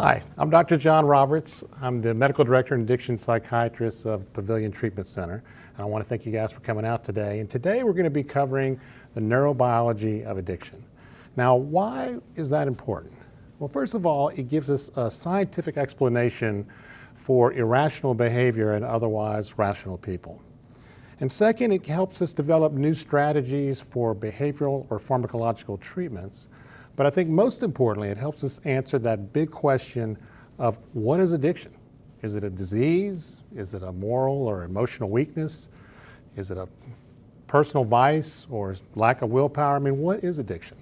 Hi, I'm Dr. John Roberts. I'm the Medical Director and Addiction Psychiatrist of Pavilion Treatment Center. And I want to thank you guys for coming out today. And today we're going to be covering the neurobiology of addiction. Now, why is that important? Well, first of all, it gives us a scientific explanation for irrational behavior in otherwise rational people. And second, it helps us develop new strategies for behavioral or pharmacological treatments. But I think most importantly, it helps us answer that big question of what is addiction? Is it a disease? Is it a moral or emotional weakness? Is it a personal vice or lack of willpower? I mean, what is addiction?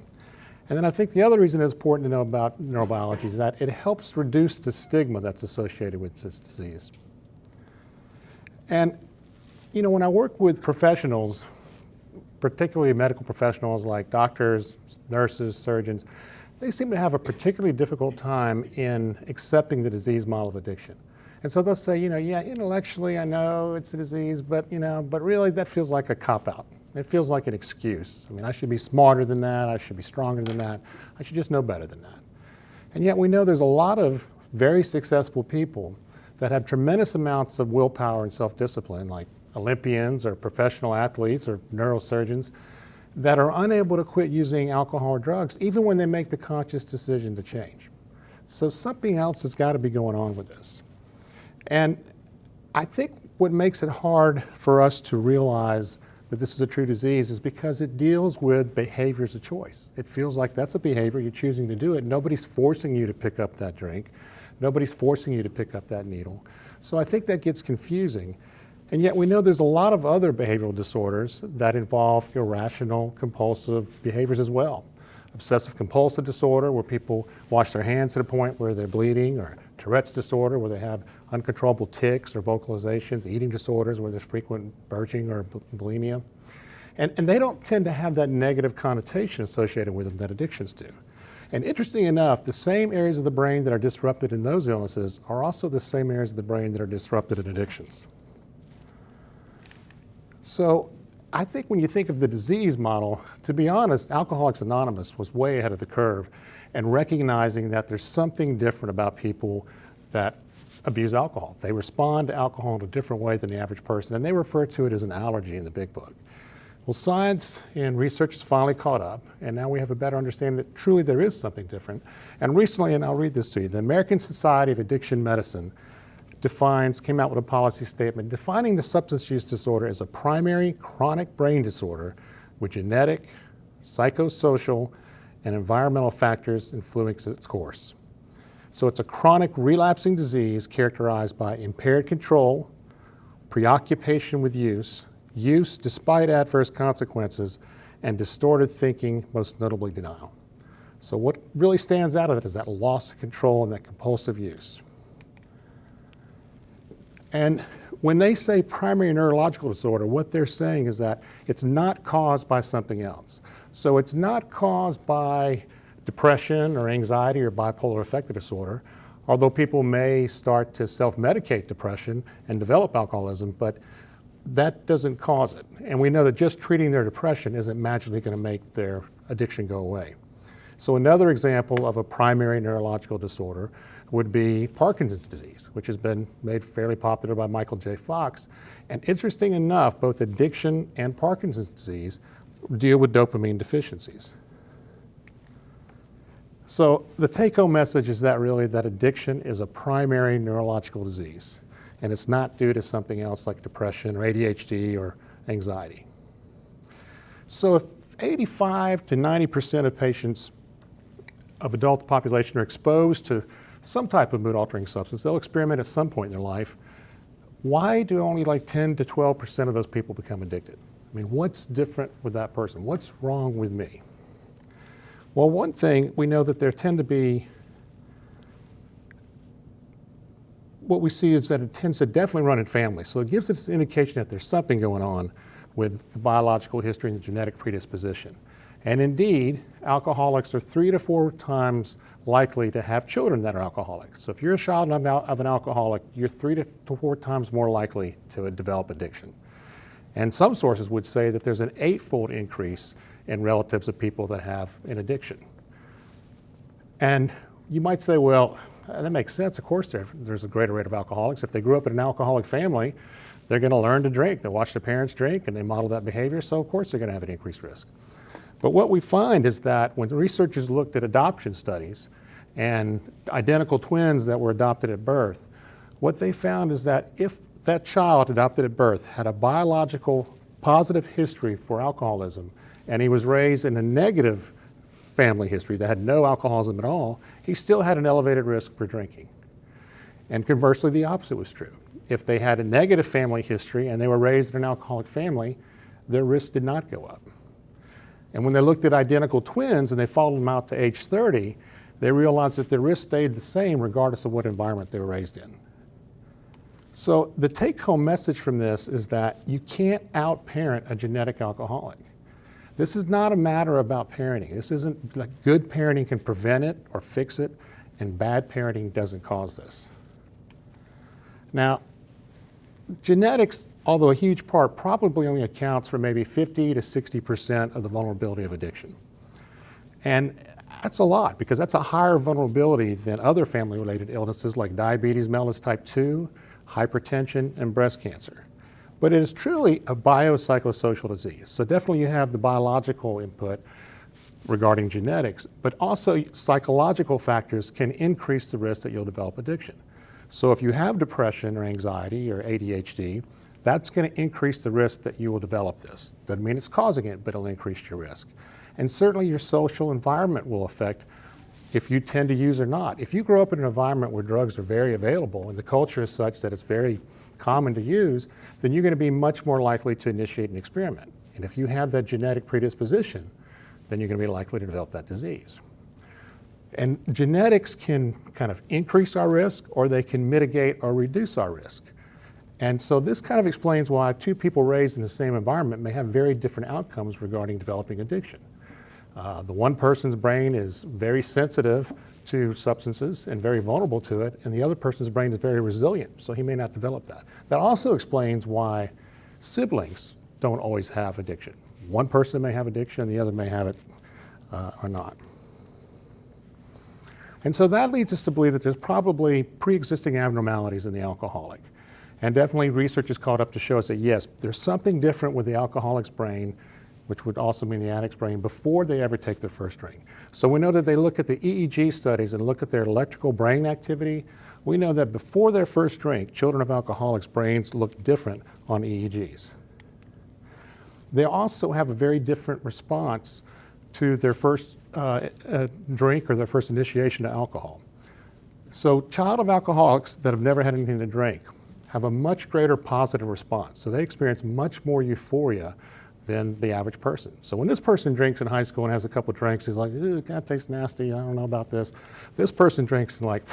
And then I think the other reason it's important to know about neurobiology is that it helps reduce the stigma that's associated with this disease. And, you know, when I work with professionals, particularly medical professionals like doctors, nurses, surgeons, they seem to have a particularly difficult time in accepting the disease model of addiction. And so they'll say, yeah, intellectually I know it's a disease, but really that feels like a cop-out. It feels like an excuse. I mean, I should be smarter than that, I should be stronger than that, I should just know better than that. And yet we know there's a lot of very successful people that have tremendous amounts of willpower and self-discipline, like Olympians or professional athletes or neurosurgeons that are unable to quit using alcohol or drugs even when they make the conscious decision to change. So something else has got to be going on with this. And I think what makes it hard for us to realize that this is a true disease is because it deals with behaviors of choice. It feels like that's a behavior, you're choosing to do it. Nobody's forcing you to pick up that drink. Nobody's forcing you to pick up that needle. So I think that gets confusing. And yet we know there's a lot of other behavioral disorders that involve irrational, compulsive behaviors as well. Obsessive compulsive disorder, where people wash their hands to the point where they're bleeding, or Tourette's disorder, where they have uncontrollable tics or vocalizations, eating disorders, where there's frequent purging or bulimia. And they don't tend to have that negative connotation associated with them that addictions do. And interestingly enough, the same areas of the brain that are disrupted in those illnesses are also the same areas of the brain that are disrupted in addictions. So I think when you think of the disease model, to be honest, Alcoholics Anonymous was way ahead of the curve and recognizing that there's something different about people that abuse alcohol. They respond to alcohol in a different way than the average person, and they refer to it as an allergy in the big book. Well, science and research has finally caught up, and now we have a better understanding that truly there is something different. And recently, and I'll read this to you, the American Society of Addiction Medicine came out with a policy statement defining the substance use disorder as a primary chronic brain disorder with genetic, psychosocial, and environmental factors influencing its course. So it's a chronic relapsing disease characterized by impaired control, preoccupation with use despite adverse consequences, and distorted thinking, most notably denial. So what really stands out of it is that loss of control and that compulsive use. And when they say primary neurological disorder, what they're saying is that it's not caused by something else. So it's not caused by depression or anxiety or bipolar affective disorder, although people may start to self-medicate depression and develop alcoholism, but that doesn't cause it. And we know that just treating their depression isn't magically going to make their addiction go away. So another example of a primary neurological disorder would be Parkinson's disease, which has been made fairly popular by Michael J. Fox. And interesting enough, both addiction and Parkinson's disease deal with dopamine deficiencies. So the take-home message is that really that addiction is a primary neurological disease, and it's not due to something else like depression or ADHD or anxiety. So if 85 to 90% of patients of adult population are exposed to some type of mood-altering substance, they'll experiment at some point in their life. Why do only like 10 to 12% of those people become addicted? I mean, what's different with that person? What's wrong with me? Well, one thing, we know that there tend to be, what we see is that it tends to definitely run in families. So it gives us an indication that there's something going on with the biological history and the genetic predisposition. And indeed, alcoholics are 3 to 4 times likely to have children that are alcoholics. So if you're a child of an alcoholic, you're 3 to 4 times more likely to develop addiction. And some sources would say that there's an 8-fold increase in relatives of people that have an addiction. And you might say, well, that makes sense. Of course, there's a greater rate of alcoholics. If they grew up in an alcoholic family, they're going to learn to drink. They watch their parents drink and they model that behavior, so of course they're going to have an increased risk. But what we find is that when the researchers looked at adoption studies and identical twins that were adopted at birth, what they found is that if that child adopted at birth had a biological positive history for alcoholism and he was raised in a negative family history that had no alcoholism at all, he still had an elevated risk for drinking. And conversely, the opposite was true. If they had a negative family history and they were raised in an alcoholic family, their risk did not go up. And when they looked at identical twins and they followed them out to age 30, they realized that their risk stayed the same regardless of what environment they were raised in. So the take-home message from this is that you can't out-parent a genetic alcoholic. This is not a matter about parenting. This isn't like good parenting can prevent it or fix it, and bad parenting doesn't cause this. Now, genetics, although a huge part, probably only accounts for maybe 50 to 60% of the vulnerability of addiction. And that's a lot because that's a higher vulnerability than other family-related illnesses like diabetes mellitus type 2, hypertension, and breast cancer. But it is truly a biopsychosocial disease. So definitely you have the biological input regarding genetics, but also psychological factors can increase the risk that you'll develop addiction. So if you have depression or anxiety or ADHD, that's going to increase the risk that you will develop this. Doesn't mean it's causing it, but it'll increase your risk. And certainly your social environment will affect if you tend to use or not. If you grow up in an environment where drugs are very available and the culture is such that it's very common to use, then you're going to be much more likely to initiate an experiment. And if you have that genetic predisposition, then you're going to be likely to develop that disease. And genetics can kind of increase our risk or they can mitigate or reduce our risk. And so this kind of explains why two people raised in the same environment may have very different outcomes regarding developing addiction. The one person's brain is very sensitive to substances and very vulnerable to it, and the other person's brain is very resilient, so he may not develop that. That also explains why siblings don't always have addiction. One person may have addiction, and the other may have it or not. And so that leads us to believe that there's probably pre-existing abnormalities in the alcoholic. And definitely research is caught up to show us that yes, there's something different with the alcoholic's brain, which would also mean the addict's brain, before they ever take their first drink. So we know that they look at the EEG studies and look at their electrical brain activity. We know that before their first drink, children of alcoholics' brains look different on EEGs. They also have a very different response to their first drink or their first initiation to alcohol. So child of alcoholics that have never had anything to drink have a much greater positive response. So they experience much more euphoria than the average person. So when this person drinks in high school and has a couple of drinks, he's like, ew, that tastes nasty, I don't know about this. This person drinks and like,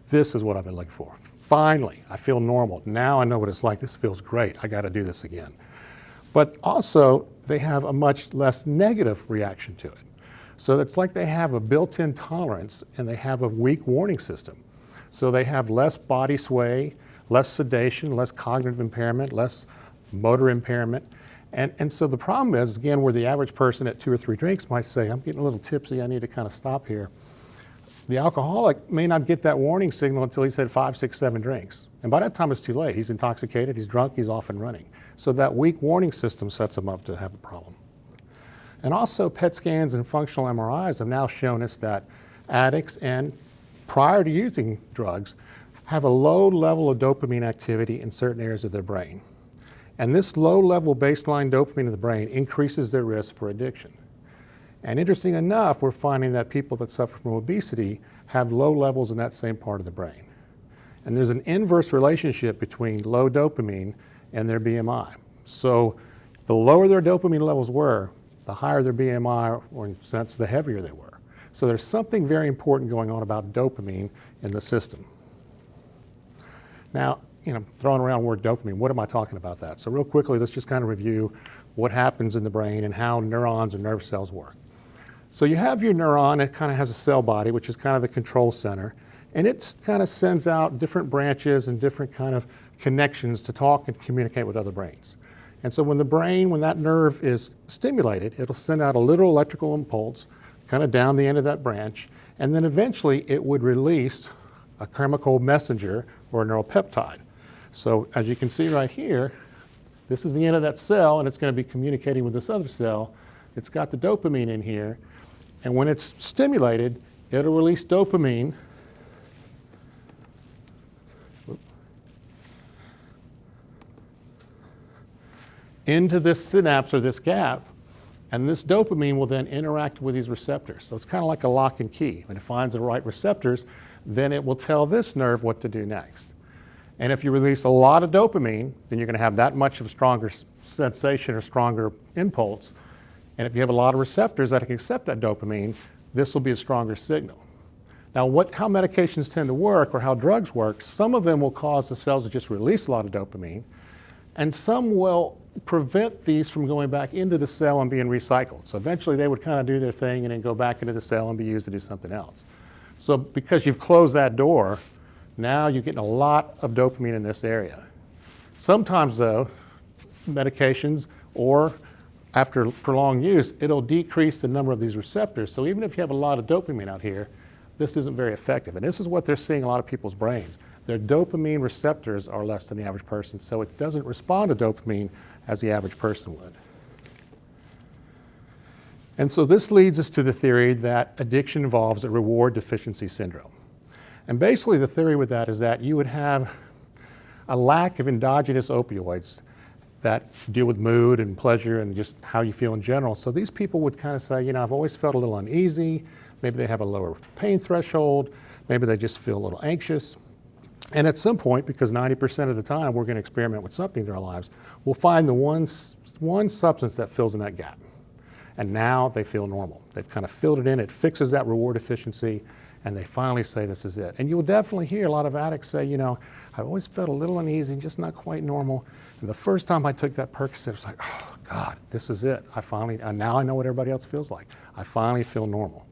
this is what I've been looking for. Finally, I feel normal. Now I know what it's like. This feels great. I got to do this again. But also, they have a much less negative reaction to it. So it's like they have a built-in tolerance and they have a weak warning system. So they have less body sway, less sedation, less cognitive impairment, less motor impairment. And so the problem is, again, where the average person at 2 or 3 drinks might say, I'm getting a little tipsy, I need to kind of stop here. The alcoholic may not get that warning signal until he's had 5, 6, 7 drinks. And by that time it's too late. He's intoxicated, he's drunk, he's off and running. So that weak warning system sets him up to have a problem. And also PET scans and functional MRIs have now shown us that addicts and prior to using drugs have a low level of dopamine activity in certain areas of their brain. And this low level baseline dopamine in the brain increases their risk for addiction. And interesting enough, we're finding that people that suffer from obesity have low levels in that same part of the brain. And there's an inverse relationship between low dopamine and their BMI. So the lower their dopamine levels were, the higher their BMI, or in a sense, the heavier they were. So there's something very important going on about dopamine in the system. Now, throwing around the word dopamine, what am I talking about that? So real quickly, let's just kind of review what happens in the brain and how neurons and nerve cells work. So you have your neuron, it kind of has a cell body, which is kind of the control center, and it kind of sends out different branches and different kind of connections to talk and communicate with other brains. And so when that nerve is stimulated, it'll send out a little electrical impulse kind of down the end of that branch, and then eventually it would release a chemical messenger or a neuropeptide. So as you can see right here, this is the end of that cell, and it's going to be communicating with this other cell. It's got the dopamine in here, and when it's stimulated, it'll release dopamine into this synapse or this gap, and this dopamine will then interact with these receptors. So it's kind of like a lock and key. When it finds the right receptors, then it will tell this nerve what to do next. And if you release a lot of dopamine, then you're going to have that much of a stronger sensation or stronger impulse. And if you have a lot of receptors that can accept that dopamine, this will be a stronger signal. Now, how medications tend to work or how drugs work, some of them will cause the cells to just release a lot of dopamine, and some will prevent these from going back into the cell and being recycled. So eventually they would kind of do their thing and then go back into the cell and be used to do something else. So because you've closed that door, now you're getting a lot of dopamine in this area. Sometimes though, medications or after prolonged use, it'll decrease the number of these receptors. So even if you have a lot of dopamine out here, this isn't very effective. And this is what they're seeing in a lot of people's brains. Their dopamine receptors are less than the average person, so it doesn't respond to dopamine as the average person would. And so this leads us to the theory that addiction involves a reward deficiency syndrome. And basically the theory with that is that you would have a lack of endogenous opioids that deal with mood and pleasure and just how you feel in general. So these people would kind of say, you know, I've always felt a little uneasy. Maybe they have a lower pain threshold. Maybe they just feel a little anxious. And at some point, because 90% of the time we're going to experiment with something in our lives, we'll find the one substance that fills in that gap. And now they feel normal. They've kind of filled it in. It fixes that reward deficiency. And they finally say this is it. And you'll definitely hear a lot of addicts say, you know, I've always felt a little uneasy, just not quite normal. And the first time I took that Percocet, it was like, oh God, this is it. Now I know what everybody else feels like. I finally feel normal.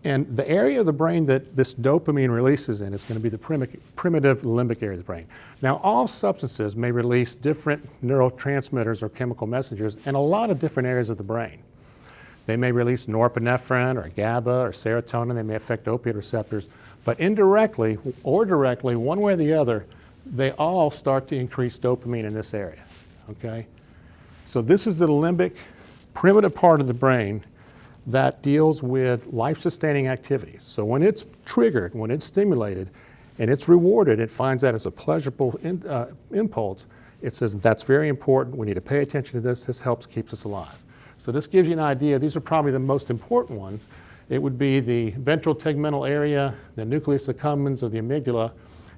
And the area of the brain that this dopamine releases in is going to be the primitive limbic area of the brain. Now, all substances may release different neurotransmitters or chemical messengers in a lot of different areas of the brain. They may release norepinephrine or GABA or serotonin. They may affect opiate receptors. But indirectly or directly, one way or the other, they all start to increase dopamine in this area, okay? So this is the limbic primitive part of the brain that deals with life-sustaining activities. So when it's triggered, when it's stimulated, and it's rewarded, it finds that as a pleasurable impulse. It says that's very important. We need to pay attention to this. This helps keep us alive. So this gives you an idea. These are probably the most important ones. It would be the ventral tegmental area, the nucleus accumbens, or the amygdala.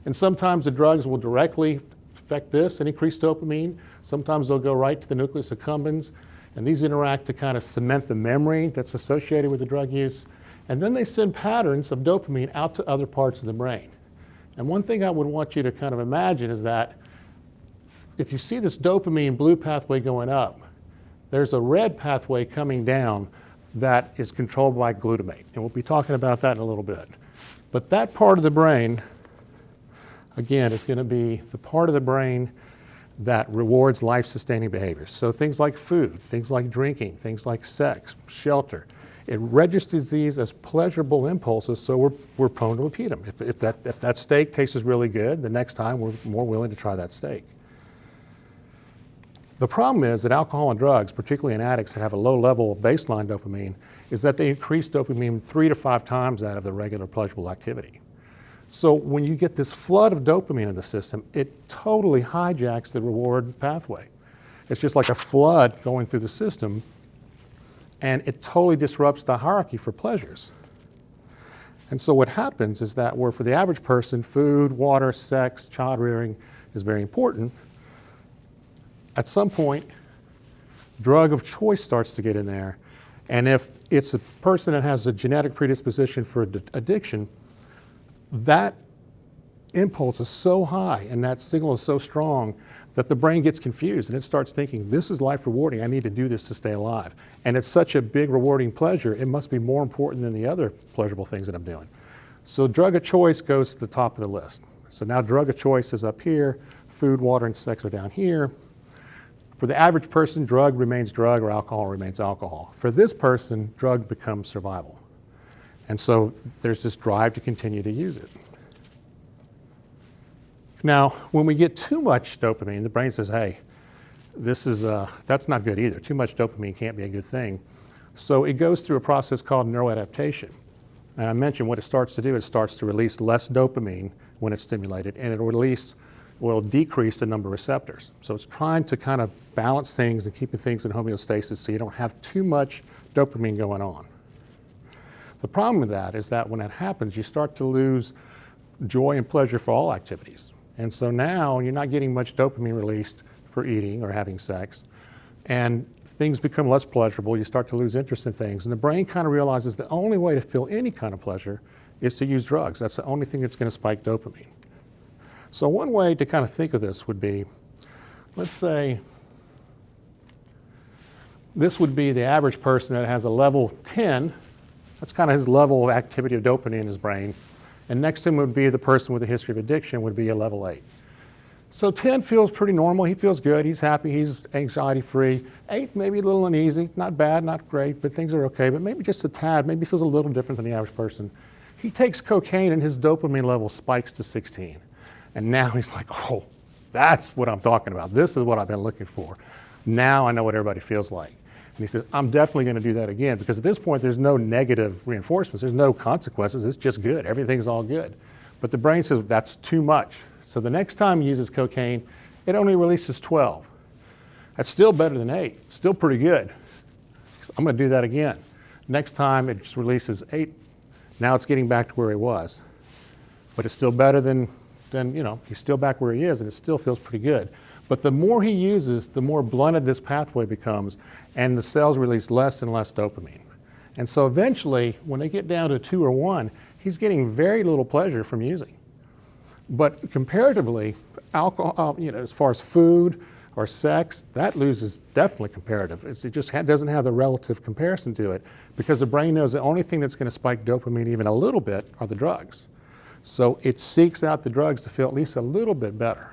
And sometimes the drugs will directly affect this and increase dopamine. Sometimes they'll go right to the nucleus accumbens. And these interact to kind of cement the memory that's associated with the drug use. And then they send patterns of dopamine out to other parts of the brain. And one thing I would want you to kind of imagine is that if you see this dopamine blue pathway going up, there's a red pathway coming down that is controlled by glutamate. And we'll be talking about that in a little bit. But that part of the brain, again, is going to be the part of the brain that rewards life-sustaining behaviors. So things like food, things like drinking, things like sex, shelter. It registers these as pleasurable impulses, so we're prone to repeat them. If that steak tastes really good, the next time we're more willing to try that steak. The problem is that alcohol and drugs, particularly in addicts that have a low level of baseline dopamine, is that they increase dopamine 3 to 5 times that of the regular pleasurable activity. So when you get this flood of dopamine in the system, it totally hijacks the reward pathway. It's just like a flood going through the system, and it totally disrupts the hierarchy for pleasures. And so what happens is that where for the average person, food, water, sex, child rearing is very important, at some point, drug of choice starts to get in there. And if it's a person that has a genetic predisposition for addiction, that impulse is so high and that signal is so strong that the brain gets confused and it starts thinking, this is life rewarding, I need to do this to stay alive. And it's such a big rewarding pleasure, it must be more important than the other pleasurable things that I'm doing. So drug of choice goes to the top of the list. So now drug of choice is up here, food, water, and sex are down here. For the average person, drug remains drug or alcohol remains alcohol. For this person, drug becomes survival. And so there's this drive to continue to use it. Now, when we get too much dopamine, the brain says, hey, that's not good either. Too much dopamine can't be a good thing. So it goes through a process called neuroadaptation. And I mentioned what it starts to do, it starts to release less dopamine when it's stimulated, and will decrease the number of receptors. So it's trying to kind of balance things and keeping things in homeostasis so you don't have too much dopamine going on. The problem with that is that when that happens, you start to lose joy and pleasure for all activities. And so now you're not getting much dopamine released for eating or having sex, and things become less pleasurable. You start to lose interest in things, and the brain kind of realizes the only way to feel any kind of pleasure is to use drugs. That's the only thing that's going to spike dopamine. So one way to kind of think of this would be, let's say this would be the average person that has a level 10. That's kind of his level of activity of dopamine in his brain. And next to him would be the person with a history of addiction, would be a level 8. So 10 feels pretty normal. He feels good. He's happy. He's anxiety-free. 8, maybe a little uneasy. Not bad, not great, but things are okay. But maybe just a tad. Maybe feels a little different than the average person. He takes cocaine and his dopamine level spikes to 16. And now he's like, oh, that's what I'm talking about. This is what I've been looking for. Now I know what everybody feels like. And he says, I'm definitely going to do that again, because at this point there's no negative reinforcements. There's no consequences. It's just good. Everything's all good. But the brain says that's too much. So the next time he uses cocaine, it only releases 12. That's still better than 8. Still pretty good. So I'm going to do that again. Next time it just releases 8. Now it's getting back to where he was. But it's still better than he's still back where he is, and it still feels pretty good. But the more he uses, the more blunted this pathway becomes, and the cells release less and less dopamine. And so eventually, when they get down to 2 or 1, he's getting very little pleasure from using. But comparatively, alcohol, as far as food or sex, that loses definitely comparative. It just doesn't have the relative comparison to it, because the brain knows the only thing that's going to spike dopamine even a little bit are the drugs. So it seeks out the drugs to feel at least a little bit better.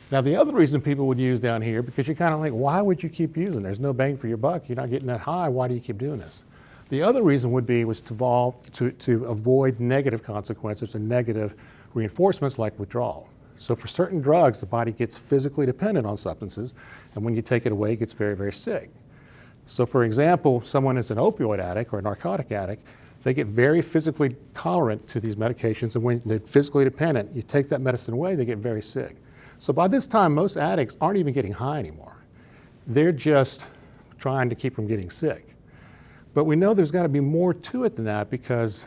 Now, the other reason people would use down here, because you kind of think, why would you keep using? There's no bang for your buck. You're not getting that high. Why do you keep doing this? The other reason would be to avoid negative consequences and negative reinforcements like withdrawal. So for certain drugs, the body gets physically dependent on substances, and when you take it away, it gets very, very sick. So for example, someone is an opioid addict or a narcotic addict, they get very physically tolerant to these medications, and when they're physically dependent, you take that medicine away, they get very sick. So by this time, most addicts aren't even getting high anymore. They're just trying to keep from getting sick. But we know there's got to be more to it than that, because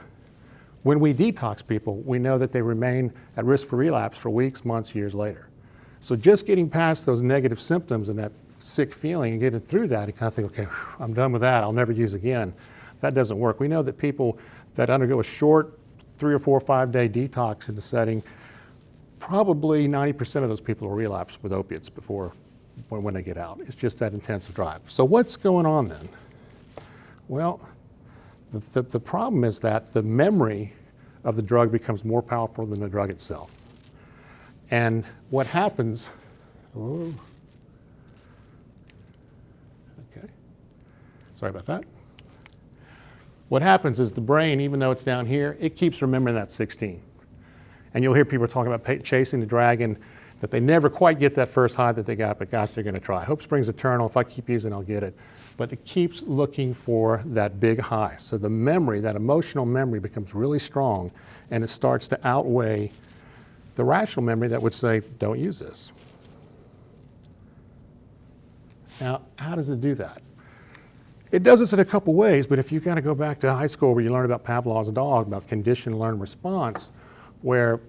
when we detox people, we know that they remain at risk for relapse for weeks, months, years later. So just getting past those negative symptoms and that sick feeling and getting through that, you kind of think, okay, I'm done with that, I'll never use again. That doesn't work. We know that people that undergo a short 3 or 4 or 5 day detox in the setting, probably 90% of those people will relapse with opiates when they get out. It's just that intensive drive. So what's going on then? Well, the problem is that the memory of the drug becomes more powerful than the drug itself. And what happens, okay, sorry about that. What happens is the brain, even though it's down here, it keeps remembering that 16. And you'll hear people talking about chasing the dragon, that they never quite get that first high that they got, but gosh, they're going to try. Hope springs eternal. If I keep using, I'll get it. But it keeps looking for that big high. So the memory, that emotional memory, becomes really strong, and it starts to outweigh the rational memory that would say, don't use this. Now, how does it do that? It does this in a couple ways, but if you kind of go back to high school where you learn about Pavlov's dog, about conditioned learned response, where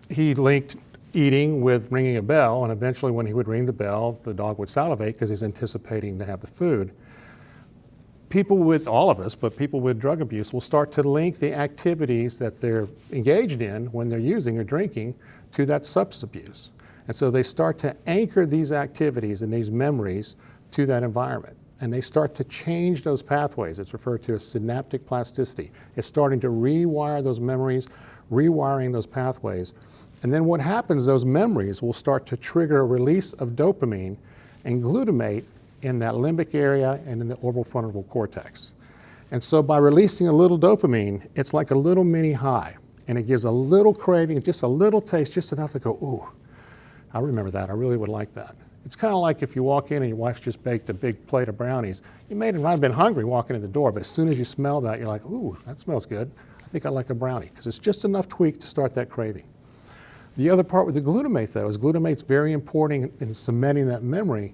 he linked eating with ringing a bell, and eventually when he would ring the bell, the dog would salivate because he's anticipating to have the food. People with, all of us, but people with drug abuse will start to link the activities that they're engaged in when they're using or drinking to that substance abuse. And so they start to anchor these activities and these memories to that environment. And they start to change those pathways. It's referred to as synaptic plasticity. It's starting to rewire those memories, rewiring those pathways. And then what happens, those memories will start to trigger a release of dopamine and glutamate in that limbic area and in the orbital frontal cortex. And so by releasing a little dopamine, it's like a little mini high. And it gives a little craving, just a little taste, just enough to go, ooh, I remember that. I really would like that. It's kind of like if you walk in and your wife's just baked a big plate of brownies. You might have been hungry walking in the door, but as soon as you smell that, you're like, ooh, that smells good. I think I like a brownie, because it's just enough tweak to start that craving. The other part with the glutamate, though, is glutamate's very important in cementing that memory.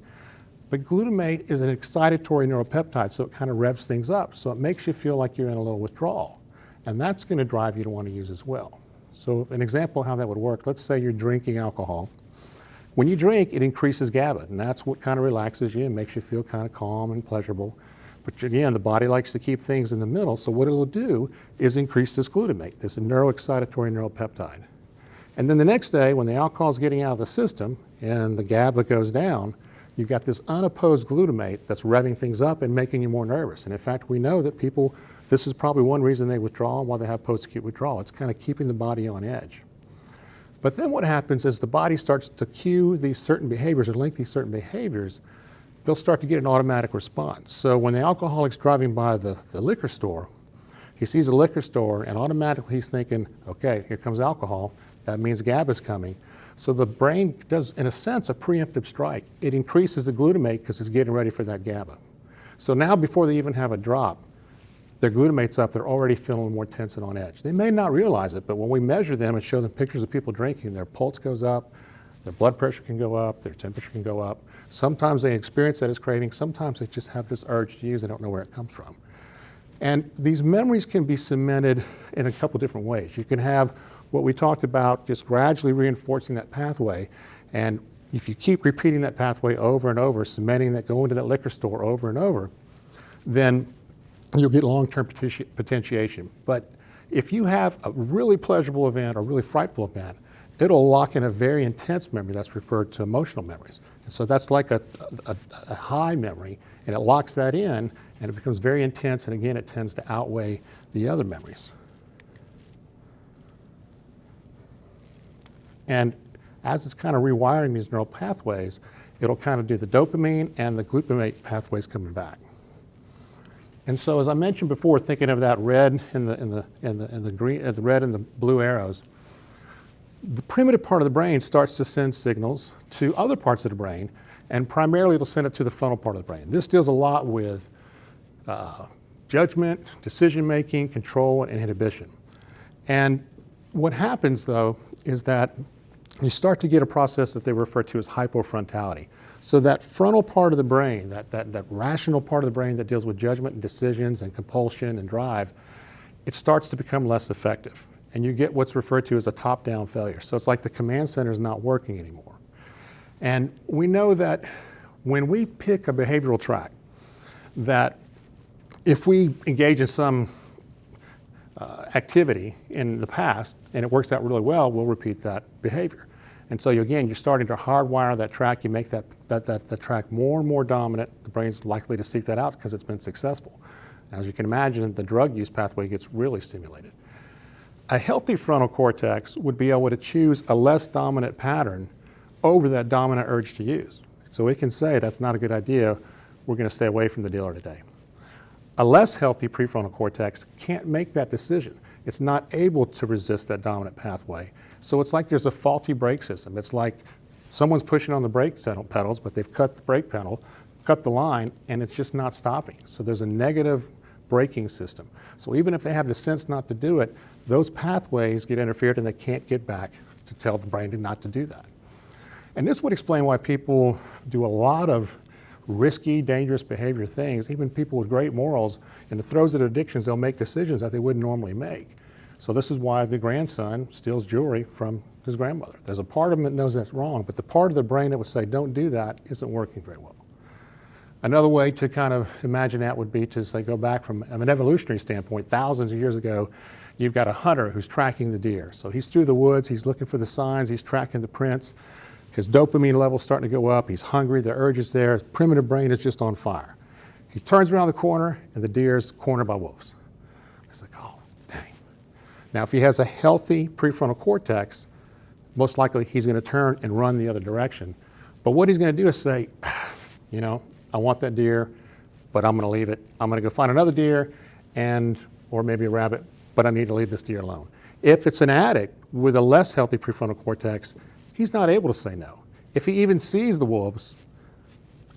But glutamate is an excitatory neuropeptide, so it kind of revs things up. So it makes you feel like you're in a little withdrawal. And that's going to drive you to want to use as well. So an example of how that would work, let's say you're drinking alcohol. When you drink, it increases GABA, and that's what kind of relaxes you and makes you feel kind of calm and pleasurable. But again, the body likes to keep things in the middle, so what it'll do is increase this glutamate, this neuroexcitatory neuropeptide. And then the next day, when the alcohol is getting out of the system and the GABA goes down, you've got this unopposed glutamate that's revving things up and making you more nervous. And in fact, we know that people, this is probably one reason they withdraw while they have post-acute withdrawal. It's kind of keeping the body on edge. But then what happens is the body starts to cue these certain behaviors or link these certain behaviors, they'll start to get an automatic response. So when the alcoholic's driving by the liquor store, he sees a liquor store and automatically he's thinking, okay, here comes alcohol. That means GABA's coming. So the brain does, in a sense, a preemptive strike. It increases the glutamate because it's getting ready for that GABA. So now before they even have a drop, their glutamate's up, they're already feeling more tense and on edge. They may not realize it, but when we measure them and show them pictures of people drinking, their pulse goes up, their blood pressure can go up, their temperature can go up. Sometimes they experience that as craving, sometimes they just have this urge to use, they don't know where it comes from. And these memories can be cemented in a couple different ways. You can have what we talked about, just gradually reinforcing that pathway. And if you keep repeating that pathway over and over, cementing that, going to that liquor store over and over, then you'll get long-term potentiation. But if you have a really pleasurable event or really frightful event, it'll lock in a very intense memory that's referred to emotional memories. And so that's like a high memory, and it locks that in, and it becomes very intense, and again, it tends to outweigh the other memories. And as it's kind of rewiring these neural pathways, it'll kind of do the dopamine and the glutamate pathways coming back. And so, as I mentioned before, thinking of that red and the green, the red and the blue arrows, the primitive part of the brain starts to send signals to other parts of the brain, and primarily it'll send it to the frontal part of the brain. This deals a lot with judgment, decision-making, control, and inhibition. And what happens, though, is that you start to get a process that they refer to as hypofrontality. So that frontal part of the brain, that rational part of the brain that deals with judgment and decisions and compulsion and drive, it starts to become less effective. And you get what's referred to as a top-down failure. So it's like the command center is not working anymore. And we know that when we pick a behavioral track, that if we engage in some activity in the past and it works out really well, we'll repeat that behavior. And so again, you're starting to hardwire that track. You make that track more and more dominant. The brain's likely to seek that out because it's been successful. As you can imagine, the drug use pathway gets really stimulated. A healthy frontal cortex would be able to choose a less dominant pattern over that dominant urge to use. So it can say, that's not a good idea, we're going to stay away from the dealer today. A less healthy prefrontal cortex can't make that decision. It's not able to resist that dominant pathway. So it's like there's a faulty brake system. It's like someone's pushing on the brake pedals, but they've cut the brake pedal, cut the line, and it's just not stopping. So there's a negative braking system. So even if they have the sense not to do it, those pathways get interfered and they can't get back to tell the brain not to do that. And this would explain why people do a lot of risky, dangerous behavior things. Even people with great morals, in the throes of their addictions, they'll make decisions that they wouldn't normally make. So this is why the grandson steals jewelry from his grandmother. There's a part of him that knows that's wrong, but the part of the brain that would say, don't do that, isn't working very well. Another way to kind of imagine that would be to say, go back from an evolutionary standpoint, thousands of years ago, you've got a hunter who's tracking the deer. So he's through the woods, he's looking for the signs, he's tracking the prints. His dopamine level's starting to go up, he's hungry, the urge is there, his primitive brain is just on fire. He turns around the corner and the deer's cornered by wolves. It's like, oh, dang. Now if he has a healthy prefrontal cortex, most likely he's going to turn and run the other direction. But what he's going to do is say, you know, I want that deer, but I'm going to leave it. I'm going to go find another deer, or maybe a rabbit, but I need to leave this deer alone. If it's an addict with a less healthy prefrontal cortex, he's not able to say no. If he even sees the wolves,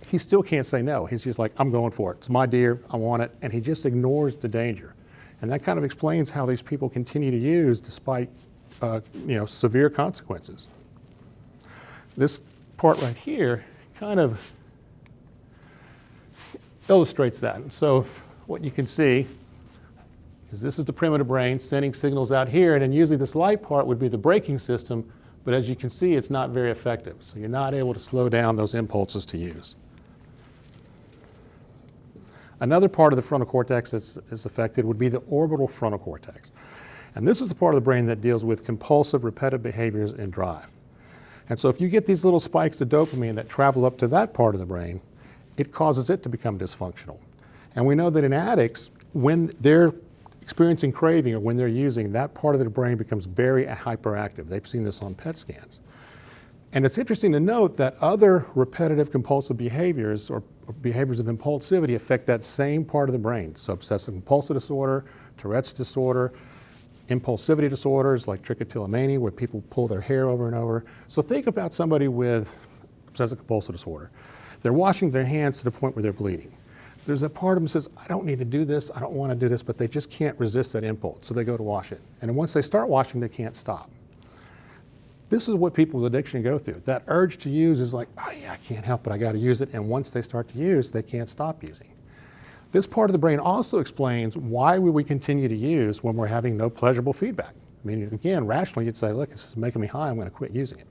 he still can't say no. He's just like, I'm going for it. It's my deer, I want it, and he just ignores the danger. And that kind of explains how these people continue to use despite severe consequences. This part right here kind of illustrates that. And so what you can see is this is the primitive brain sending signals out here, and then usually this light part would be the braking system, but as you can see, it's not very effective. So you're not able to slow down those impulses to use. Another part of the frontal cortex that's affected would be the orbital frontal cortex. And this is the part of the brain that deals with compulsive, repetitive behaviors and drive. And so if you get these little spikes of dopamine that travel up to that part of the brain, it causes it to become dysfunctional. And we know that in addicts, when they're experiencing craving or when they're using, that part of the brain becomes very hyperactive. They've seen this on PET scans. And it's interesting to note that other repetitive compulsive behaviors or behaviors of impulsivity affect that same part of the brain. So obsessive compulsive disorder, Tourette's disorder, impulsivity disorders like trichotillomania, where people pull their hair over and over. So think about somebody with obsessive compulsive disorder. They're washing their hands to the point where they're bleeding. There's a part of them that says, I don't need to do this, I don't want to do this, but they just can't resist that impulse, so they go to wash it. And once they start washing, they can't stop. This is what people with addiction go through. That urge to use is like, oh yeah, I can't help it, I got to use it. And once they start to use, they can't stop using. This part of the brain also explains why we continue to use when we're having no pleasurable feedback. I mean, again, rationally, you'd say, look, this is making me high, I'm going to quit using it.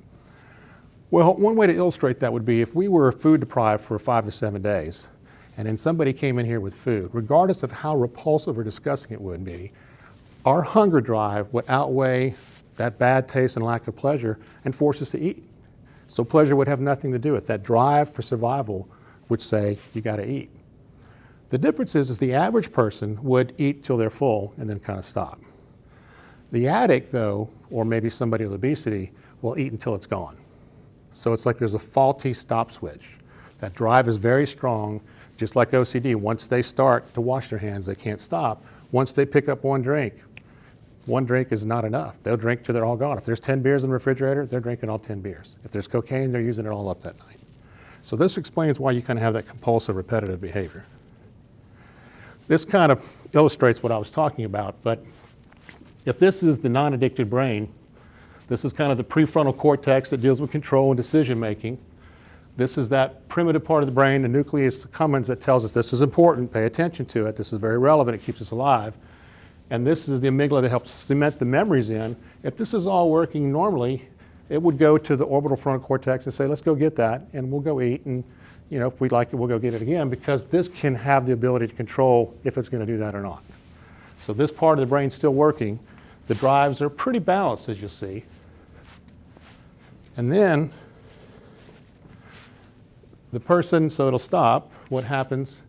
Well, one way to illustrate that would be if we were food deprived for 5 to 7 days, and then somebody came in here with food, regardless of how repulsive or disgusting it would be, our hunger drive would outweigh that bad taste and lack of pleasure and force us to eat. So pleasure would have nothing to do with it. That drive for survival would say, you got to eat. The difference is the average person would eat till they're full and then kind of stop. The addict, though, or maybe somebody with obesity, will eat until it's gone. So it's like there's a faulty stop switch. That drive is very strong, just like OCD. Once they start to wash their hands, they can't stop. Once they pick up one drink is not enough. They'll drink till they're all gone. If there's 10 beers in the refrigerator, they're drinking all 10 beers. If there's cocaine, they're using it all up that night. So this explains why you kind of have that compulsive, repetitive behavior. This kind of illustrates what I was talking about, but if this is the non-addicted brain, this is kind of the prefrontal cortex that deals with control and decision making. This is that primitive part of the brain, the nucleus accumbens, that tells us this is important, pay attention to it, this is very relevant, it keeps us alive. And this is the amygdala that helps cement the memories in. If this is all working normally, it would go to the orbital frontal cortex and say, let's go get that, and we'll go eat, and if we'd like it, we'll go get it again, because this can have the ability to control if it's going to do that or not. So this part of the brain's still working. The drives are pretty balanced, as you'll see. And then the person, so it'll stop. What happens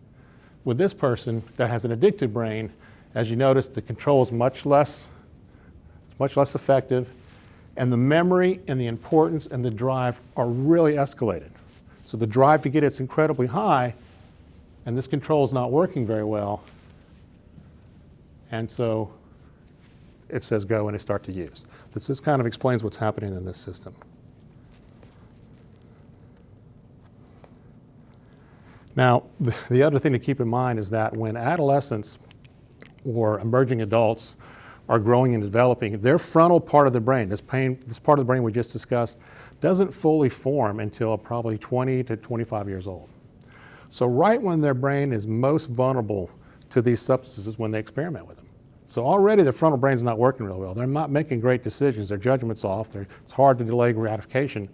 with this person that has an addicted brain, as you notice, the control is much less effective, and the memory and the importance and the drive are really escalated. So the drive to get it's incredibly high, and this control is not working very well, and so it says go and they start to use. This kind of explains what's happening in this system. Now, the other thing to keep in mind is that when adolescents or emerging adults are growing and developing, their frontal part of the brain, this part of the brain we just discussed, doesn't fully form until probably 20 to 25 years old. So right when their brain is most vulnerable to these substances when they experiment with them. So already their frontal brain's not working really well. They're not making great decisions. Their judgment's off. It's hard to delay gratification.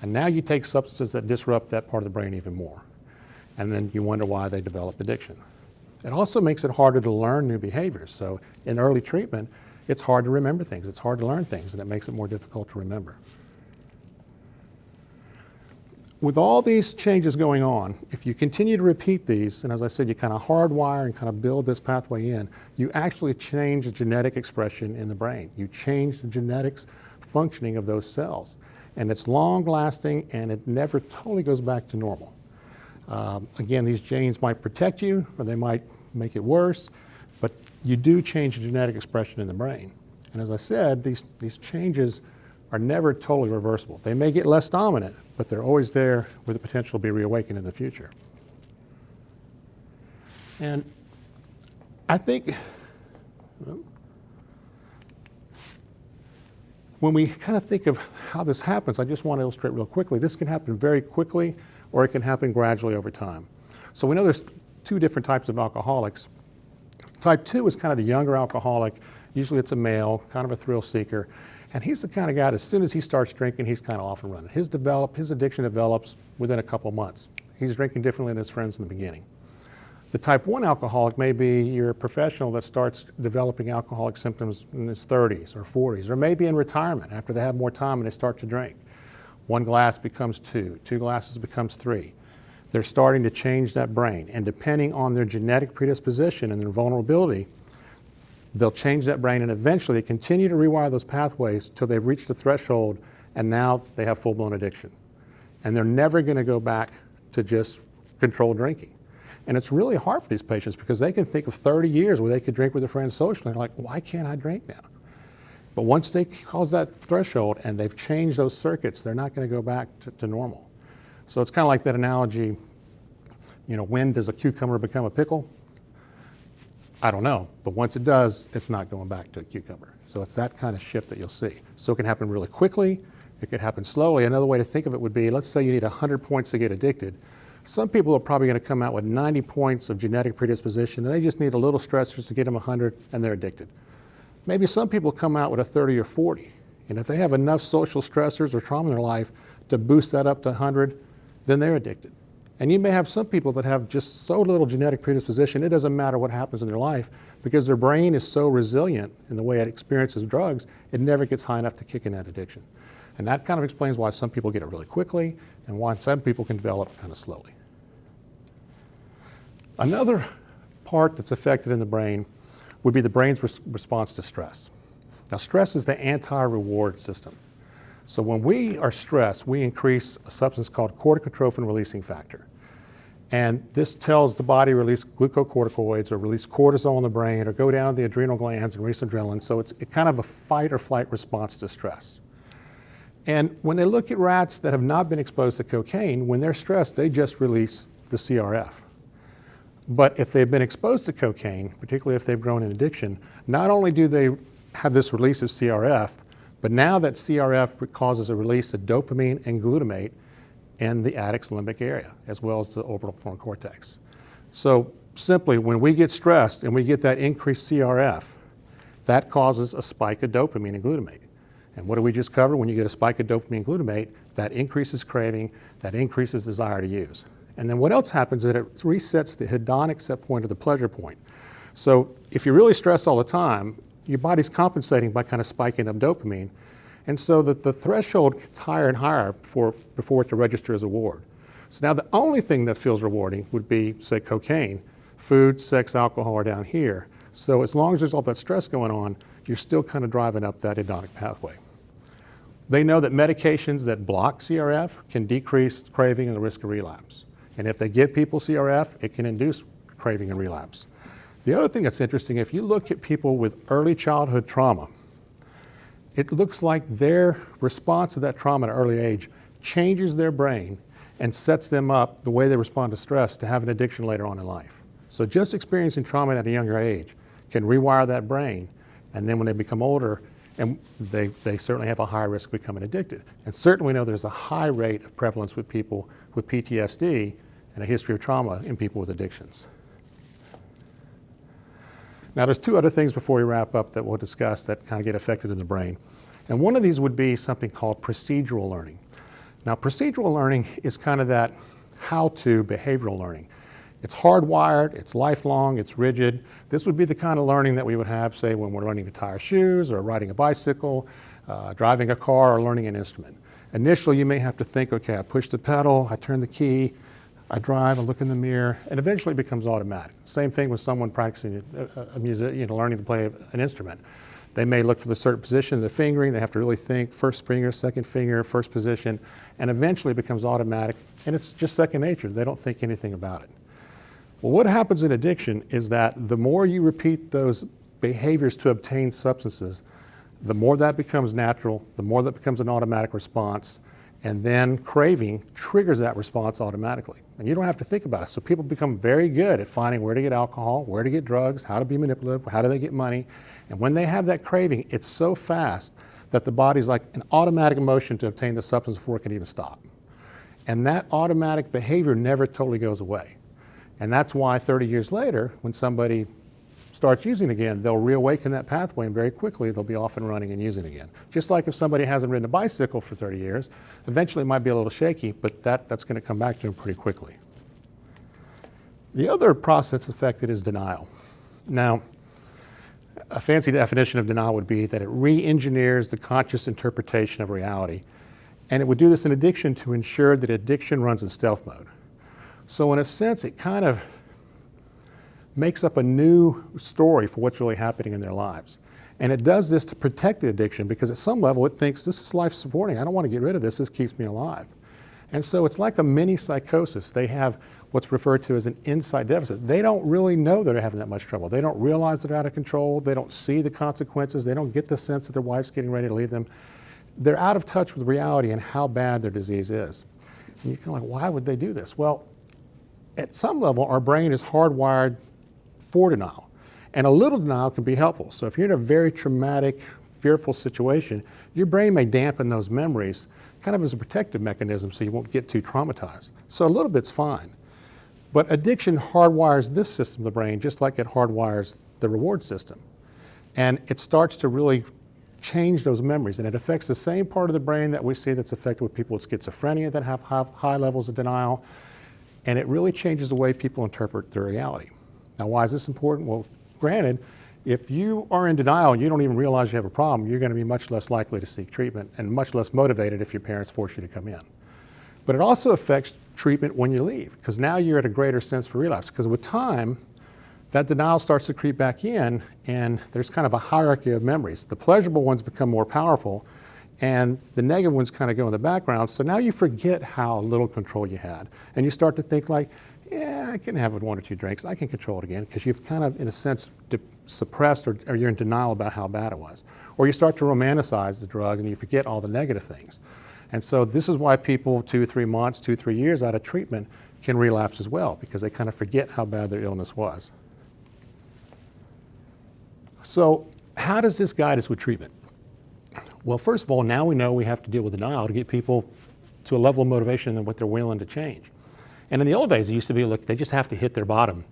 And now you take substances that disrupt that part of the brain even more. And then you wonder why they develop addiction. It also makes it harder to learn new behaviors. So in early treatment, it's hard to remember things. It's hard to learn things, and it makes it more difficult to remember. With all these changes going on, if you continue to repeat these, and as I said, you kind of hardwire and kind of build this pathway in, you actually change the genetic expression in the brain. You change the genetics functioning of those cells. And it's long-lasting, and it never totally goes back to normal. Again, these genes might protect you, or they might make it worse. But you do change the genetic expression in the brain. And as I said, these changes are never totally reversible. They may get less dominant, but they're always there with the potential to be reawakened in the future. And I think when we kind of think of how this happens, I just want to illustrate real quickly. This can happen very quickly, or it can happen gradually over time. So we know there's two different types of alcoholics. Type 2 is kind of the younger alcoholic. Usually it's a male, kind of a thrill seeker. And he's the kind of guy that as soon as he starts drinking, he's kind of off and running. His addiction develops within a couple months. He's drinking differently than his friends in the beginning. The type 1 alcoholic may be your professional that starts developing alcoholic symptoms in his 30s or 40s, or maybe in retirement after they have more time and they start to drink. 1 glass becomes 2, 2 glasses becomes 3. They're starting to change that brain, and depending on their genetic predisposition and their vulnerability, they'll change that brain, and eventually they continue to rewire those pathways till they've reached the threshold, and now they have full-blown addiction. And they're never going to go back to just controlled drinking. And it's really hard for these patients because they can think of 30 years where they could drink with their friends socially. They're like, why can't I drink now? But once they cause that threshold and they've changed those circuits, they're not going to go back to normal. So it's kind of like that analogy, when does a cucumber become a pickle? I don't know, but once it does, it's not going back to a cucumber. So it's that kind of shift that you'll see. So it can happen really quickly, it could happen slowly. Another way to think of it would be, let's say you need 100 points to get addicted. Some people are probably going to come out with 90 points of genetic predisposition, and they just need a little stressors to get them 100, and they're addicted. Maybe some people come out with a 30 or 40, and if they have enough social stressors or trauma in their life to boost that up to 100, then they're addicted. And you may have some people that have just so little genetic predisposition, it doesn't matter what happens in their life, because their brain is so resilient in the way it experiences drugs, it never gets high enough to kick in that addiction. And that kind of explains why some people get it really quickly and why some people can develop kind of slowly. Another part that's affected in the brain would be the brain's response to stress. Now, stress is the anti-reward system. So when we are stressed, we increase a substance called corticotrophin releasing factor. And this tells the body to release glucocorticoids or release cortisol in the brain or go down to the adrenal glands and release adrenaline. So it's kind of a fight or flight response to stress. And when they look at rats that have not been exposed to cocaine, when they're stressed, they just release the CRF. But if they've been exposed to cocaine, particularly if they've grown in addiction, not only do they have this release of CRF, but now that CRF causes a release of dopamine and glutamate in the addict's limbic area, as well as the orbital frontal cortex. So simply, when we get stressed and we get that increased CRF, that causes a spike of dopamine and glutamate. And what did we just cover? When you get a spike of dopamine and glutamate, that increases craving, that increases desire to use. And then what else happens is that it resets the hedonic set point or the pleasure point. So if you're really stressed all the time, your body's compensating by kind of spiking up dopamine. And so that the threshold gets higher and higher before it to register as a reward. So now the only thing that feels rewarding would be, say, cocaine. Food, sex, alcohol are down here. So as long as there's all that stress going on, you're still kind of driving up that hedonic pathway. They know that medications that block CRF can decrease craving and the risk of relapse. And if they give people CRF, it can induce craving and relapse. The other thing that's interesting, if you look at people with early childhood trauma, it looks like their response to that trauma at an early age changes their brain and sets them up the way they respond to stress to have an addiction later on in life. So just experiencing trauma at a younger age can rewire that brain, and then when they become older, and they certainly have a higher risk of becoming addicted. And certainly we know there's a high rate of prevalence with people with PTSD and a history of trauma in people with addictions. Now there's two other things before we wrap up that we'll discuss that kind of get affected in the brain. And one of these would be something called procedural learning. Now procedural learning is kind of that how-to behavioral learning. It's hardwired, it's lifelong, it's rigid. This would be the kind of learning that we would have, say, when we're learning to tie our shoes or riding a bicycle, driving a car, or learning an instrument. Initially, you may have to think, okay, I push the pedal, I turn the key, I drive, I look in the mirror, and eventually it becomes automatic. Same thing with someone practicing learning to play an instrument. They may look for the certain position of the fingering, they have to really think, first finger, second finger, first position, and eventually it becomes automatic, and it's just second nature. They don't think anything about it. Well, what happens in addiction is that the more you repeat those behaviors to obtain substances, the more that becomes natural, the more that becomes an automatic response, and then craving triggers that response automatically. And you don't have to think about it. So people become very good at finding where to get alcohol, where to get drugs, how to be manipulative, how do they get money. And when they have that craving, it's so fast that the body's like an automatic motion to obtain the substance before it can even stop. And that automatic behavior never totally goes away. And that's why 30 years later, when somebody starts using again, they'll reawaken that pathway, and very quickly they'll be off and running and using again. Just like if somebody hasn't ridden a bicycle for 30 years, eventually it might be a little shaky, but that's going to come back to them pretty quickly. The other process affected is denial. Now, a fancy definition of denial would be that it re-engineers the conscious interpretation of reality, and it would do this in addiction to ensure that addiction runs in stealth mode. So in a sense, it kind of makes up a new story for what's really happening in their lives. And it does this to protect the addiction because at some level it thinks this is life supporting. I don't want to get rid of this. This keeps me alive. And so it's like a mini psychosis. They have what's referred to as an insight deficit. They don't really know they're having that much trouble. They don't realize they're out of control. They don't see the consequences. They don't get the sense that their wife's getting ready to leave them. They're out of touch with reality and how bad their disease is. And you're kind of like, why would they do this? Well, at some level, our brain is hardwired for denial. And a little denial can be helpful. So if you're in a very traumatic, fearful situation, your brain may dampen those memories kind of as a protective mechanism so you won't get too traumatized. So a little bit's fine. But addiction hardwires this system of the brain just like it hardwires the reward system. And it starts to really change those memories. And it affects the same part of the brain that we see that's affected with people with schizophrenia that have high levels of denial. And it really changes the way people interpret their reality. Now, why is this important? Well, granted, if you are in denial and you don't even realize you have a problem, you're going to be much less likely to seek treatment and much less motivated if your parents force you to come in. But it also affects treatment when you leave, because now you're at a greater sense for relapse. Because with time, that denial starts to creep back in, and there's kind of a hierarchy of memories. The pleasurable ones become more powerful, and the negative ones kind of go in the background. So now you forget how little control you had. And you start to think like, yeah, I can have one or two drinks. I can control it again, because you've kind of, in a sense, suppressed or you're in denial about how bad it was. Or you start to romanticize the drug and you forget all the negative things. And so this is why people 2 or 3 months, 2 or 3 years out of treatment can relapse as well, because they kind of forget how bad their illness was. So how does this guide us with treatment? Well, first of all, now we know we have to deal with denial to get people to a level of motivation and what they're willing to change. And in the old days, it used to be, look, they just have to hit their bottom.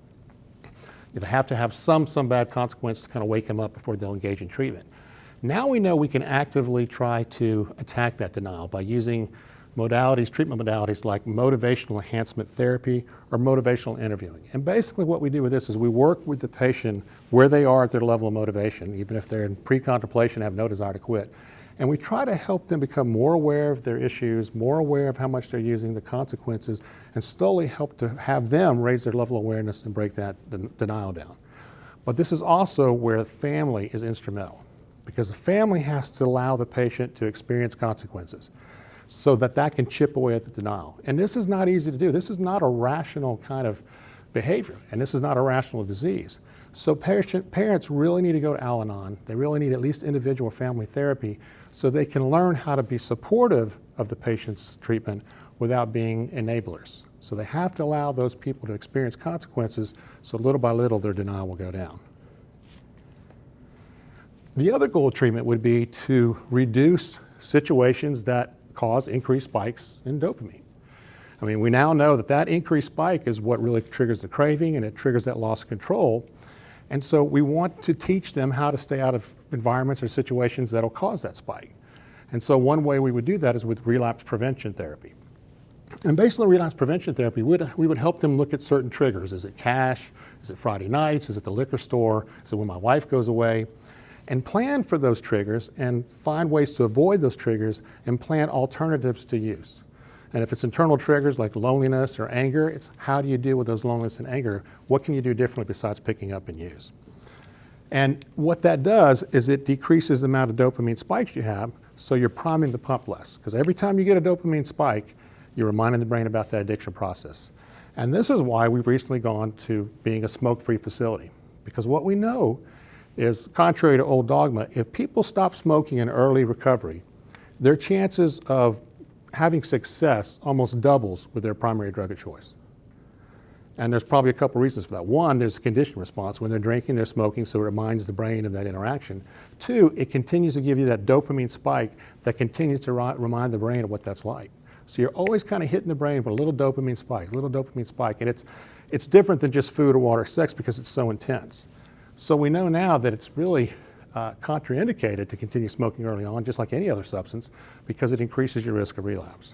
They have to have some bad consequence to kind of wake them up before they'll engage in treatment. Now we know we can actively try to attack that denial by using modalities, treatment modalities like motivational enhancement therapy or motivational interviewing. And basically what we do with this is we work with the patient where they are at their level of motivation, even if they're in pre-contemplation and have no desire to quit. And we try to help them become more aware of their issues, more aware of how much they're using, the consequences, and slowly help to have them raise their level of awareness and break that denial down. But this is also where family is instrumental, because the family has to allow the patient to experience consequences so that can chip away at the denial. And this is not easy to do. This is not a rational kind of behavior, and this is not a rational disease. So parents really need to go to Al-Anon. They really need at least individual family therapy so they can learn how to be supportive of the patient's treatment without being enablers. So they have to allow those people to experience consequences so little by little their denial will go down. The other goal of treatment would be to reduce situations that cause increased spikes in dopamine. I mean, we now know that increased spike is what really triggers the craving and it triggers that loss of control. And so we want to teach them how to stay out of environments or situations that'll cause that spike. And so one way we would do that is with relapse prevention therapy. And based on relapse prevention therapy, we would help them look at certain triggers. Is it cash? Is it Friday nights? Is it the liquor store? Is it when my wife goes away? And plan for those triggers and find ways to avoid those triggers and plan alternatives to use. And if it's internal triggers like loneliness or anger, it's how do you deal with those loneliness and anger? What can you do differently besides picking up and use? And what that does is it decreases the amount of dopamine spikes you have, so you're priming the pump less. Because every time you get a dopamine spike, you're reminding the brain about that addiction process. And this is why we've recently gone to being a smoke-free facility. Because what we know is, contrary to old dogma, if people stop smoking in early recovery, their chances of having success almost doubles with their primary drug of choice. And there's probably a couple reasons for that. One, there's a conditioning response. When they're drinking, they're smoking, so it reminds the brain of that interaction. Two, it continues to give you that dopamine spike that continues to remind the brain of what that's like. So you're always kind of hitting the brain with a little dopamine spike, and it's different than just food or water or sex because it's so intense. So we know now that it's really contraindicated to continue smoking early on, just like any other substance, because it increases your risk of relapse.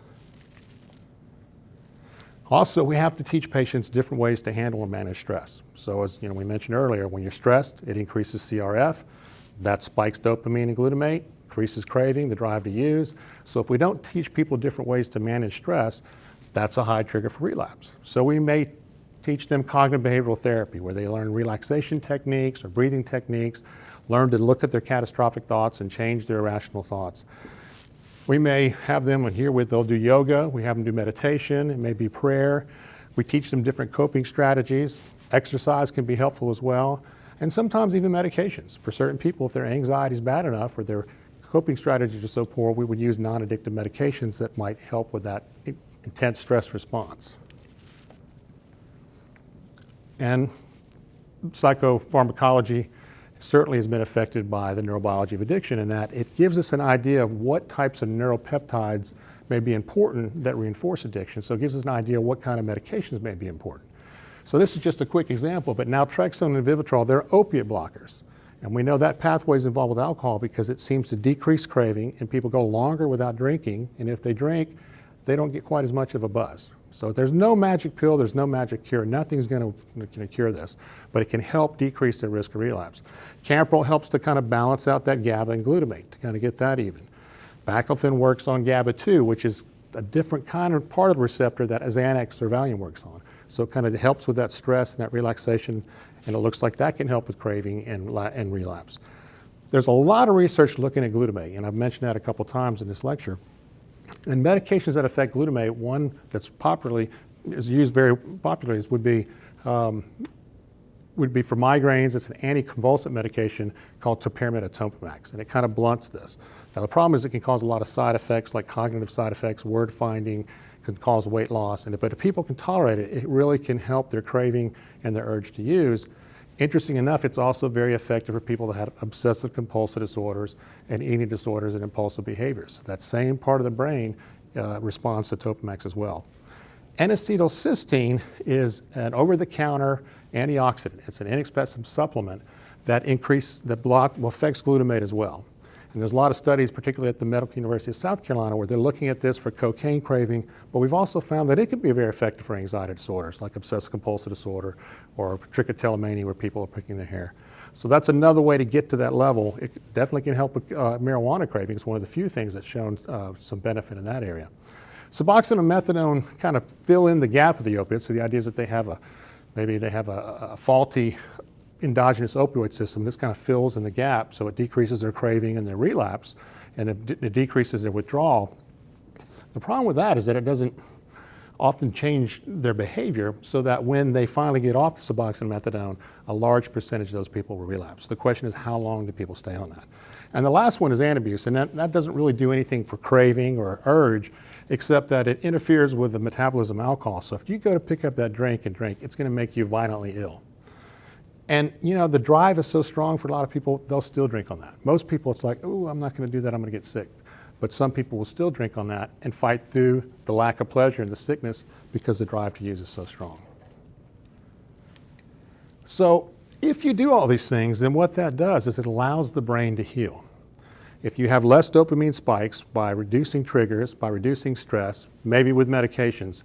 Also, we have to teach patients different ways to handle and manage stress. So as we mentioned earlier, when you're stressed, it increases CRF, that spikes dopamine and glutamate, increases craving, the drive to use. So if we don't teach people different ways to manage stress, that's a high trigger for relapse. So we may teach them cognitive behavioral therapy, where they learn relaxation techniques or breathing techniques, learn to look at their catastrophic thoughts and change their irrational thoughts. We may have them, and they'll do yoga, we have them do meditation, it may be prayer. We teach them different coping strategies. Exercise can be helpful as well, and sometimes even medications. For certain people, if their anxiety is bad enough or their coping strategies are so poor, we would use non-addictive medications that might help with that intense stress response. And psychopharmacology certainly has been affected by the neurobiology of addiction, in that it gives us an idea of what types of neuropeptides may be important that reinforce addiction. So it gives us an idea of what kind of medications may be important. So this is just a quick example, but naltrexone and Vivitrol, they're opiate blockers. And we know that pathway is involved with alcohol because it seems to decrease craving, and people go longer without drinking, and if they drink, they don't get quite as much of a buzz. So there's no magic pill, there's no magic cure. Nothing's going to cure this, but it can help decrease the risk of relapse. Camprol helps to kind of balance out that GABA and glutamate to kind of get that even. Baclofen works on GABA2, which is a different kind of part of the receptor that Xanax or Valium works on. So it kind of helps with that stress and that relaxation, and it looks like that can help with craving and relapse. There's a lot of research looking at glutamate, and I've mentioned that a couple times in this lecture. And medications that affect glutamate, one that's is used very popularly would be for migraines. It's an anticonvulsant medication called topiramate Atopimax, and it kind of blunts this. Now the problem is it can cause a lot of side effects, like cognitive side effects, word finding, can cause weight loss, but if people can tolerate it, it really can help their craving and their urge to use. Interesting enough, it's also very effective for people that have obsessive compulsive disorders and eating disorders and impulsive behaviors. That same part of the brain responds to Topimax as well. N-acetylcysteine is an over-the-counter antioxidant. It's an inexpensive supplement that affects glutamate as well. And there's a lot of studies, particularly at the Medical University of South Carolina, where they're looking at this for cocaine craving, but we've also found that it can be very effective for anxiety disorders like obsessive compulsive disorder or trichotillomania, where people are picking their hair. So that's another way to get to that level. It definitely can help with marijuana craving. It's one of the few things that's shown some benefit in that area. Suboxone and methadone kind of fill in the gap of the opiates. So the idea is that maybe they have a faulty endogenous opioid system. This kind of fills in the gap, so it decreases their craving and their relapse, and it decreases their withdrawal. The problem with that is that it doesn't often change their behavior, so that when they finally get off the Suboxone and methadone, a large percentage of those people will relapse. The question is, how long do people stay on that? And the last one is antabuse, and that doesn't really do anything for craving or urge, except that it interferes with the metabolism of alcohol. So if you go to pick up that drink and drink, it's going to make you violently ill. And the drive is so strong for a lot of people, they'll still drink on that. Most people, it's like, oh, I'm not going to do that, I'm going to get sick. But some people will still drink on that and fight through the lack of pleasure and the sickness because the drive to use is so strong. So if you do all these things, then what that does is it allows the brain to heal. If you have less dopamine spikes by reducing triggers, by reducing stress, maybe with medications,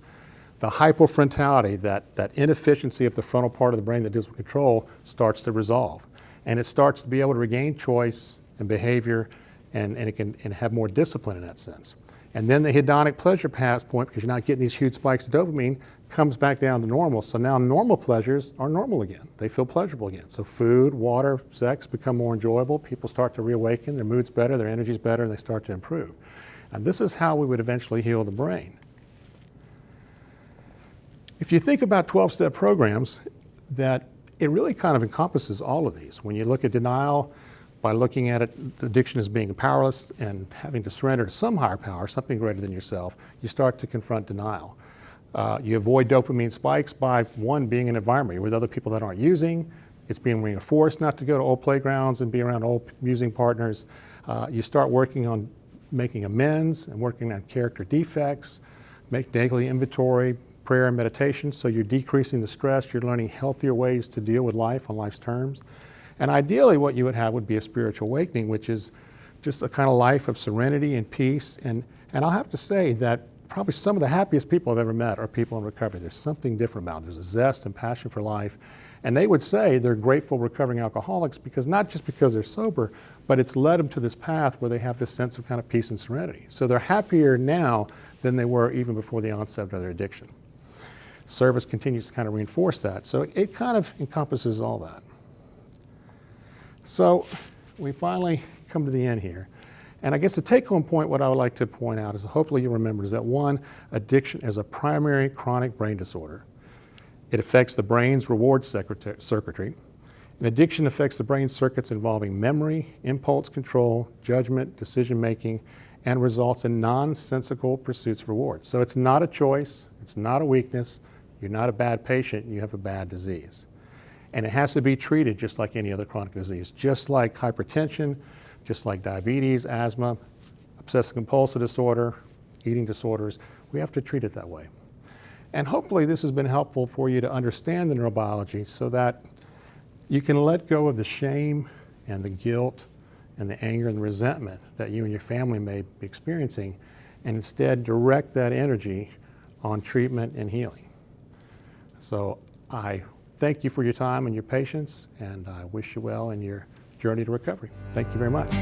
the hypofrontality, that inefficiency of the frontal part of the brain that deals with control, starts to resolve. And it starts to be able to regain choice and behavior, and it can have more discipline in that sense. And then the hedonic pleasure pass point, because you're not getting these huge spikes of dopamine, comes back down to normal. So now normal pleasures are normal again. They feel pleasurable again. So food, water, sex become more enjoyable. People start to reawaken, their mood's better, their energy's better, and they start to improve. And this is how we would eventually heal the brain. If you think about 12-step programs, that it really kind of encompasses all of these. When you look at denial, by looking at it, addiction as being powerless and having to surrender to some higher power, something greater than yourself, you start to confront denial. You avoid dopamine spikes by, one, being in an environment you're with other people that aren't using. It's being reinforced not to go to old playgrounds and be around old using partners. You start working on making amends and working on character defects, make daily inventory, prayer and meditation, so you're decreasing the stress, you're learning healthier ways to deal with life on life's terms. And ideally what you would have would be a spiritual awakening, which is just a kind of life of serenity and peace. And I'll have to say that probably some of the happiest people I've ever met are people in recovery. There's something different about them. There's a zest and passion for life. And they would say they're grateful recovering alcoholics because not just because they're sober, but it's led them to this path where they have this sense of kind of peace and serenity. So they're happier now than they were even before the onset of their addiction. Service continues to kind of reinforce that. So it kind of encompasses all that. So we finally come to the end here. And I guess the take-home point, what I would like to point out is, hopefully you remember, is that one, addiction is a primary chronic brain disorder. It affects the brain's reward circuitry. And addiction affects the brain circuits involving memory, impulse control, judgment, decision-making, and results in nonsensical pursuits of reward. So it's not a choice, it's not a weakness, you're not a bad patient, you have a bad disease. And it has to be treated just like any other chronic disease, just like hypertension, just like diabetes, asthma, obsessive-compulsive disorder, eating disorders. We have to treat it that way. And hopefully this has been helpful for you to understand the neurobiology so that you can let go of the shame and the guilt and the anger and the resentment that you and your family may be experiencing, and instead direct that energy on treatment and healing. So I thank you for your time and your patience, and I wish you well in your journey to recovery. Thank you very much.